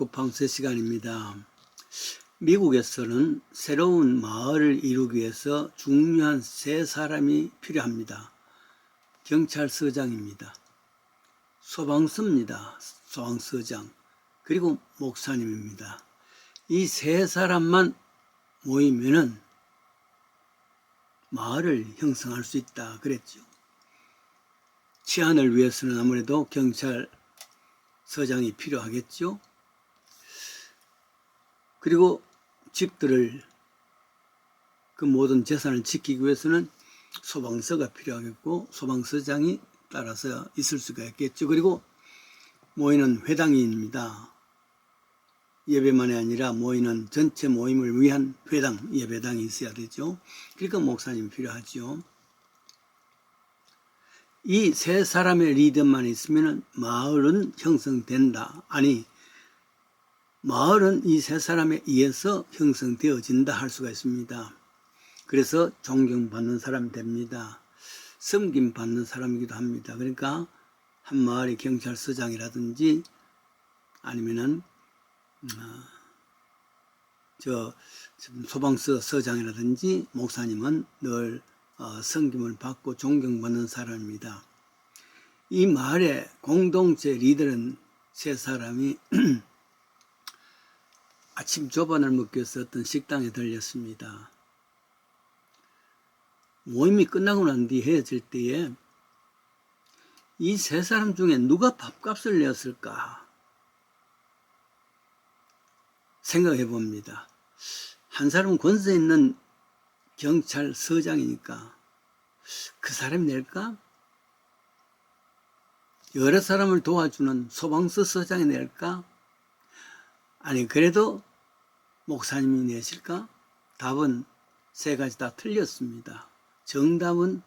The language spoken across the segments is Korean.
쿠팡 3시간입니다. 미국에서는 새로운 마을을 이루기 위해서 중요한 3사람이 필요합니다. 경찰서장입니다. 소방서입니다. 소방서장. 그리고 목사님입니다. 이 3사람만 모이면은 마을을 형성할 수 있다 그랬죠. 치안을 위해서는 아무래도 경찰서장이 필요하겠죠. 그리고 집들을, 그 모든 재산을 지키기 위해서는 소방서가 필요하겠고 소방서장이 따라서 있을 수가 있겠죠. 그리고 모이는 회당입니다. 예배만이 아니라 모이는 전체 모임을 위한 회당, 예배당이 있어야 되죠. 그러니까 목사님이 필요하죠. 이 3사람의 리더만 있으면 마을은 형성된다. 아니, 마을은 이 3사람에 의해서 형성되어진다 할 수가 있습니다. 그래서 존경받는 사람이 됩니다. 섬김받는 사람이기도 합니다. 그러니까 한 마을의 경찰서장이라든지 아니면은 소방서 서장이라든지 목사님은 늘 섬김을 받고 존경받는 사람입니다. 이 마을의 공동체 리더는 3사람이 아침 조반을 먹기 위해서 어떤 식당에 들렸습니다. 모임이 끝나고 난 뒤 헤어질 때에 이 3사람 중에 누가 밥값을 냈을까 생각해 봅니다. 한 사람은 권세 있는 경찰서장이니까 그 사람이 낼까? 여러 사람을 도와주는 소방서 서장이 낼까? 아니, 그래도 목사님이 내실까? 답은 3가지 다 틀렸습니다. 정답은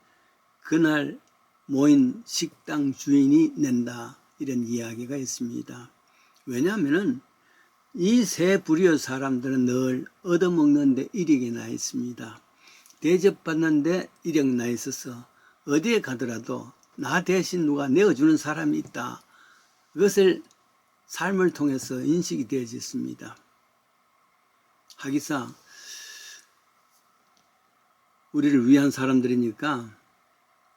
그날 모인 식당 주인이 낸다, 이런 이야기가 있습니다. 왜냐하면은 이 3 부류의 사람들은 늘 얻어먹는데 이력이 나 있습니다. 대접받는데 이력 나 있어서 어디에 가더라도 나 대신 누가 내어주는 사람이 있다, 그것을 삶을 통해서 인식이 되어졌습니다. 하기사 우리를 위한 사람들이니까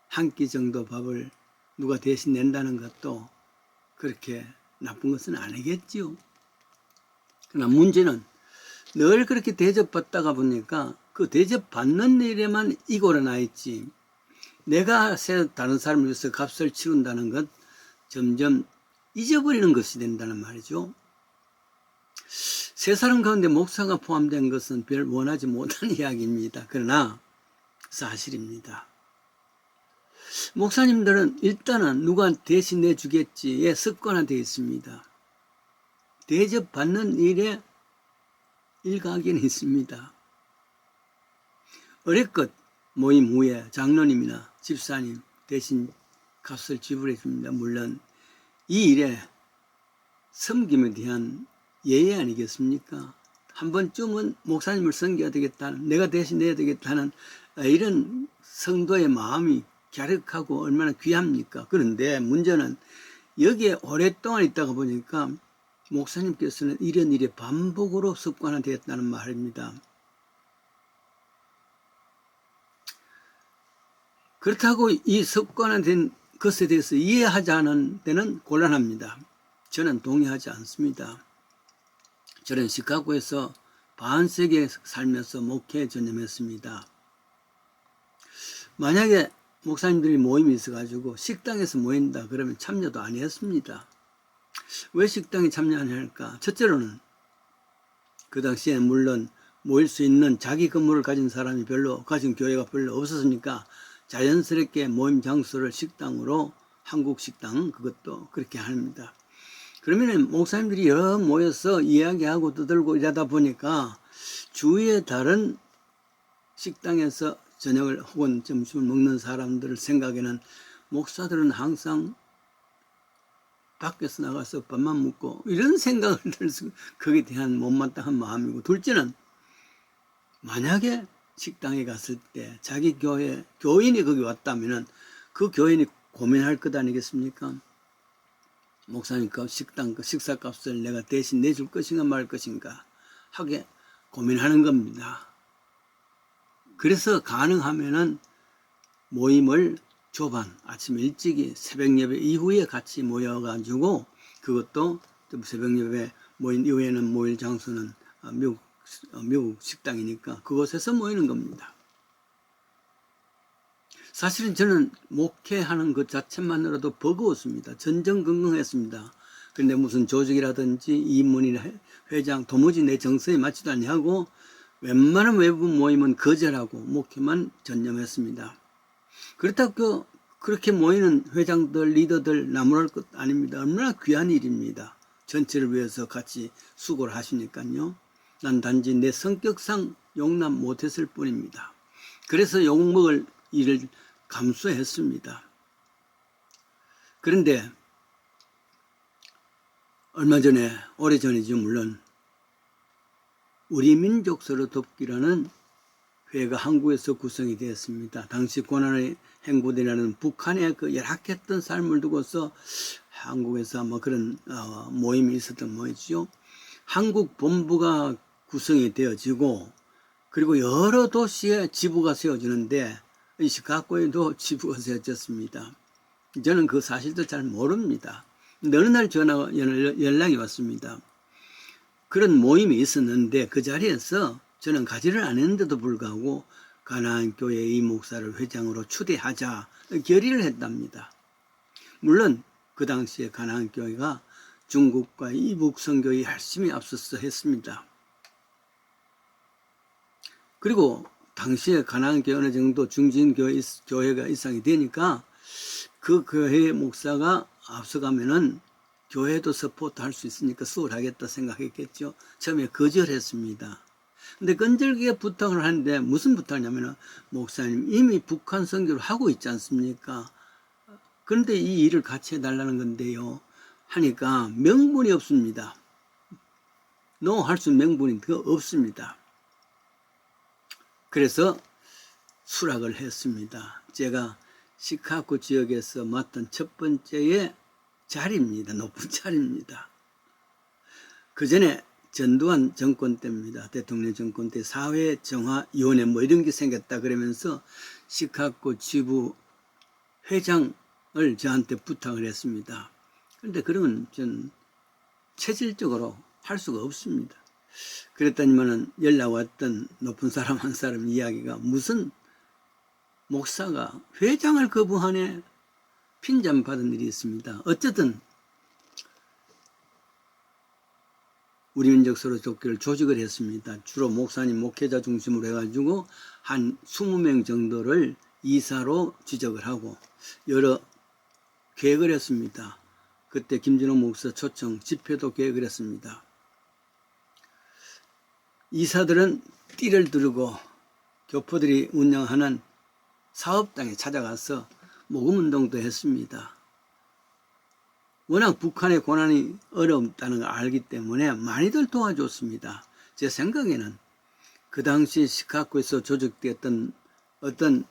한 끼 정도 밥을 누가 대신 낸다는 것도 그렇게 나쁜 것은 아니겠지요. 그러나 문제는 늘 그렇게 대접받다가 보니까 그 대접받는 일에만 이골에 나 있지, 내가 다른 사람을 위해서 값을 치른다는 것 점점 잊어버리는 것이 된다는 말이죠. 3사람 가운데 목사가 포함된 것은 별 원하지 못한 이야기입니다. 그러나 사실입니다. 목사님들은 일단은 누가 대신 내주겠지에 습관화되어 있습니다. 대접받는 일에 일가견이 있습니다. 어렵것 모임 후에 장로님이나 집사님 대신 값을 지불해 줍니다. 물론 이 일에 섬김에 대한 예의 아니겠습니까? 한 번쯤은 목사님을 섬겨야 되겠다는, 내가 대신 내야 되겠다는 이런 성도의 마음이 갸륵하고 얼마나 귀합니까? 그런데 문제는 여기에 오랫동안 있다가 보니까 목사님께서는 이런 일이 반복으로 습관화되었다는 말입니다. 그렇다고 이 습관화된 것에 대해서 이해하지 않은 데는 곤란합니다. 저는 동의하지 않습니다. 저는 시카고에서 반세기에 살면서 목회에 전념했습니다. 만약에 목사님들이 모임이 있어가지고 식당에서 모인다 그러면 참여도 안 했습니다. 왜 식당에 참여 안 할까? 첫째로는 그 당시에 물론 모일 수 있는 자기 건물을 가진 사람이 가진 교회가 별로 없었으니까 자연스럽게 모임 장소를 식당으로, 한국 식당 그것도 그렇게 합니다. 그러면 목사님들이 여러 모여서 이야기하고 떠들고 이러다 보니까 주위의 다른 식당에서 저녁을 혹은 점심을 먹는 사람들을 생각에는 목사들은 항상 밖에서 나가서 밥만 먹고 이런 생각을 들어서 거기에 대한 못마땅한 마음이고, 둘째는 만약에 식당에 갔을 때 자기 교회 교인이 거기 왔다면은 그 교인이 고민할 것 아니겠습니까? 목사님 그 식당 그 식사값을 내가 대신 내줄 것인가 말 것인가 하게 고민하는 겁니다. 그래서 가능하면은 모임을 조반 아침 일찍이 새벽 예배 이후에 같이 모여가지고, 그것도 새벽 예배 모인 이후에는 모일 장소는 미국 식당이니까 그곳에서 모이는 겁니다. 사실은 저는 목회하는 것 자체만으로도 버거웠습니다. 전전긍긍했습니다. 그런데 무슨 조직이라든지 입문이나 회장 도무지 내 정서에 맞지도 않냐고 웬만한 외부 모임은 거절하고 목회만 전념했습니다. 그렇다고 그렇게 모이는 회장들, 리더들 나무랄 것 아닙니다. 얼마나 귀한 일입니다. 전체를 위해서 같이 수고를 하시니까요. 난 단지 내 성격상 용납 못했을 뿐입니다. 그래서 욕먹을 일을 감수했습니다. 그런데 얼마 전에, 오래전이죠 물론, 우리 민족 서로 돕기라는 회가 한국에서 구성이 되었습니다. 당시 고난의 행군이라는 북한의 그 열악했던 삶을 두고서 한국에서 아마 그런 모임이 있었던 모이죠. 한국 본부가 구성이 되어지고, 그리고 여러 도시에 지부가 세워지는데 이 시카고에도 지부가 세워졌습니다. 저는 그 사실도 잘 모릅니다. 어느 날 연락이 왔습니다. 그런 모임이 있었는데 그 자리에서 저는 가지를 않았는데도 불구하고 가나안 교회 이 목사를 회장으로 추대하자 결의를 했답니다. 물론 그 당시에 가나안 교회가 중국과 이북 선교에 열심히 앞서서 했습니다. 그리고 당시에 가나안 교회 어느 정도 중진 교회가 일상이 되니까 그 교회의 목사가 앞서가면은 교회도 서포트할 수 있으니까 수월하겠다 생각했겠죠. 처음에 거절했습니다. 근데 끈질기게 부탁을 하는데 무슨 부탁이냐면은, 목사님 이미 북한 선교를 하고 있지 않습니까? 그런데 이 일을 같이 해달라는 건데요 하니까 명분이 없습니다. No 할 수 명분이 더 없습니다. 그래서 수락을 했습니다. 제가 시카고 지역에서 맡은 첫 번째의 자리입니다. 높은 자리입니다. 그 전에 전두환 정권 때입니다. 대통령 정권 때 사회정화위원회 뭐 이런 게 생겼다 그러면서 시카고 지부 회장을 저한테 부탁을 했습니다. 그런데 그런 건 전 체질적으로 할 수가 없습니다. 그랬더니만은 연락 왔던 높은 사람 한 사람 이야기가, 무슨 목사가 회장을 거부하네, 핀잔 받은 일이 있습니다. 어쨌든 우리 민족 서로 돕기를 조직을 했습니다. 주로 목사님, 목회자 중심으로 해가지고 한 20명 정도를 이사로 지적을 하고 여러 계획을 했습니다. 그때 김진호 목사 초청 집회도 계획을 했습니다. 이사들은 띠를 두르고 교포들이 운영하는 사업당에 찾아가서 모금운동도 했습니다. 워낙 북한의 고난이 어렵다는 걸 알기 때문에 많이들 도와줬습니다. 제 생각에는 그 당시 시카고에서 조직됐던 어떤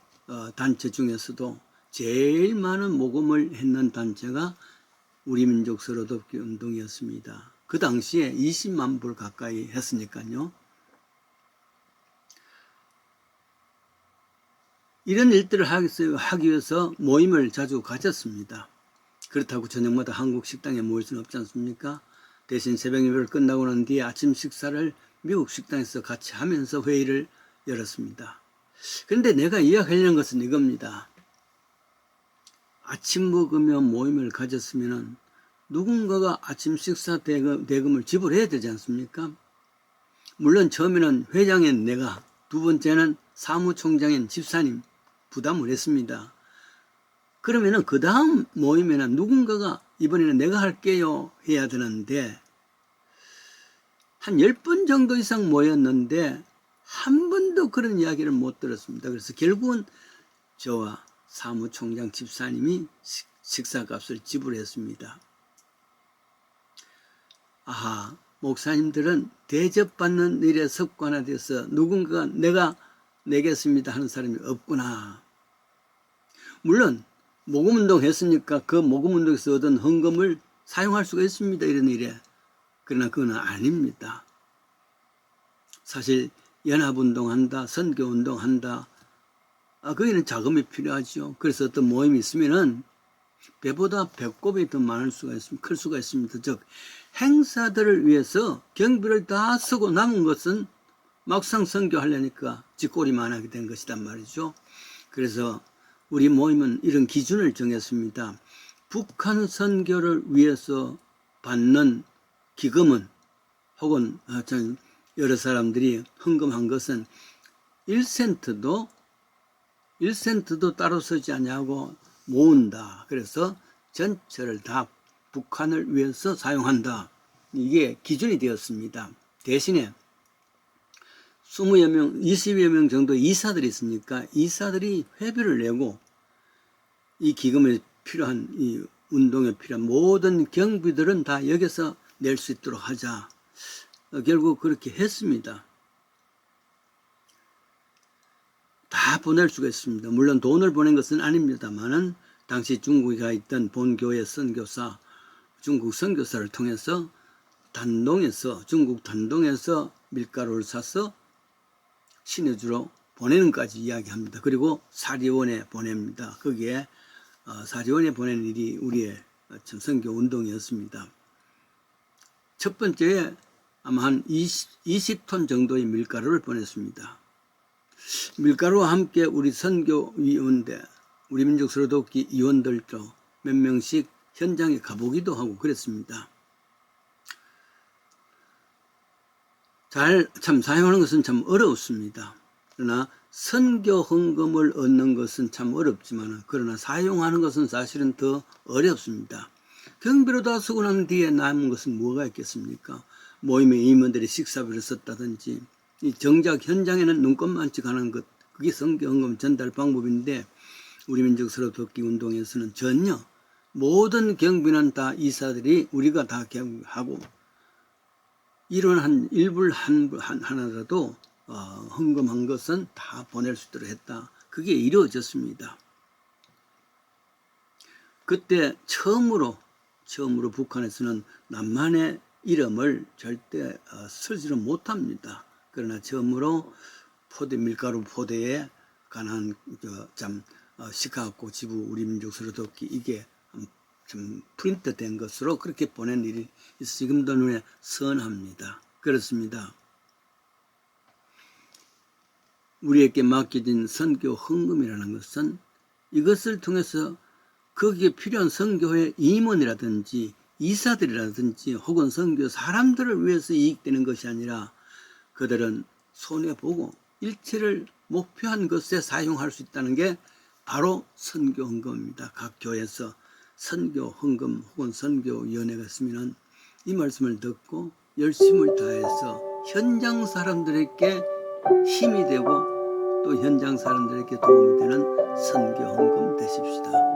단체 중에서도 제일 많은 모금을 했는 단체가 우리 민족 서로 돕기 운동이었습니다. 그 당시에 20만 불 가까이 했으니까요. 이런 일들을 하기 위해서 모임을 자주 가졌습니다. 그렇다고 저녁마다 한국 식당에 모일 수는 없지 않습니까? 대신 새벽 예배를 끝나고 난 뒤에 아침 식사를 미국 식당에서 같이 하면서 회의를 열었습니다. 그런데 내가 이야기하려는 것은 이겁니다. 아침 먹으며 모임을 가졌으면 누군가가 아침 식사 대금을 지불해야 되지 않습니까? 물론 처음에는 회장인 내가, 두 번째는 사무총장인 집사님 부담을 했습니다. 그러면은 그 다음 모임에는 누군가가 이번에는 내가 할게요 해야 되는데, 한 10번 정도 이상 모였는데 한 번도 그런 이야기를 못 들었습니다. 그래서 결국은 저와 사무총장 집사님이 식사값을 지불했습니다. 아하, 목사님들은 대접받는 일에 습관화돼서 누군가가 내가 내겠습니다 하는 사람이 없구나. 물론 모금운동 했으니까 그 모금운동에서 얻은 헌금을 사용할 수가 있습니다. 이런 일에. 그러나 그건 아닙니다. 사실 연합운동한다, 선교운동한다, 거기는 자금이 필요하죠. 그래서 어떤 모임이 있으면은 배보다 배꼽이 더 많을 수가 있습니다. 클 수가 있습니다. 즉 행사들을 위해서 경비를 다 쓰고 남은 것은 막상 선교하려니까 쥐꼬리만 하게 된 것이란 말이죠. 그래서 우리 모임은 이런 기준을 정했습니다. 북한 선교를 위해서 받는 기금은 혹은 여러 사람들이 헌금한 것은 1센트도 따로 쓰지 않냐고 모은다. 그래서 전체를 다 북한을 위해서 사용한다. 이게 기준이 되었습니다. 대신에 20여 명, 20여 명 정도 이사들이 있으니까 이사들이 회비를 내고 이 기금에 필요한, 이 운동에 필요한 모든 경비들은 다 여기서 낼 수 있도록 하자. 결국 그렇게 했습니다. 다 보낼 수가 있습니다. 물론 돈을 보낸 것은 아닙니다만은 당시 중국에 가 있던 본교회 선교사, 중국 선교사를 통해서 중국 단동에서 밀가루를 사서 신해주러 보내는 까지 이야기합니다. 그리고 사리원에 보냅니다. 거기에 사리원에 보내는 일이 우리의 선교 운동이었습니다. 첫 번째에 아마 한 20톤 정도의 밀가루를 보냈습니다. 밀가루와 함께 우리 선교위원대, 우리 민족 서로돕기 위원들도 몇 명씩 현장에 가보기도 하고 그랬습니다. 참 사용하는 것은 참 어렵습니다. 그러나 선교 헌금을 얻는 것은 참 어렵지만 그러나 사용하는 것은 사실은 더 어렵습니다. 경비로 다 쓰고 난 뒤에 남은 것은 뭐가 있겠습니까? 모임의 임원들이 식사비를 썼다든지 이 정작 현장에는 눈꽃만치 가는 것, 그게 선교 헌금 전달 방법인데 우리 민족 서로돕기 운동에서는 전혀 모든 경비는 다 이사들이 우리가 다 하고 이런 한 일불 하나라도 헌금한 것은 다 보낼 수 있도록 했다. 그게 이루어졌습니다. 그때 처음으로 북한에서는 남한의 이름을 절대 쓰지를 못합니다. 그러나 처음으로 밀가루 포대에 관한 시카고 지부 우리 민족 서로돕기 이게 좀 프린트된 것으로 그렇게 보낸 일이 지금도 눈에 선합니다. 그렇습니다. 우리에게 맡겨진 선교 헌금이라는 것은 이것을 통해서 거기에 필요한 선교회 임원이라든지 이사들이라든지 혹은 선교 사람들을 위해서 이익되는 것이 아니라 그들은 손해보고 일체를 목표한 것에 사용할 수 있다는 게 바로 선교 헌금입니다. 각 교회에서 선교 헌금 혹은 선교위원회가 있으면 이 말씀을 듣고 열심을 다해서 현장 사람들에게 힘이 되고 또 현장 사람들에게 도움이 되는 선교 헌금 되십시다.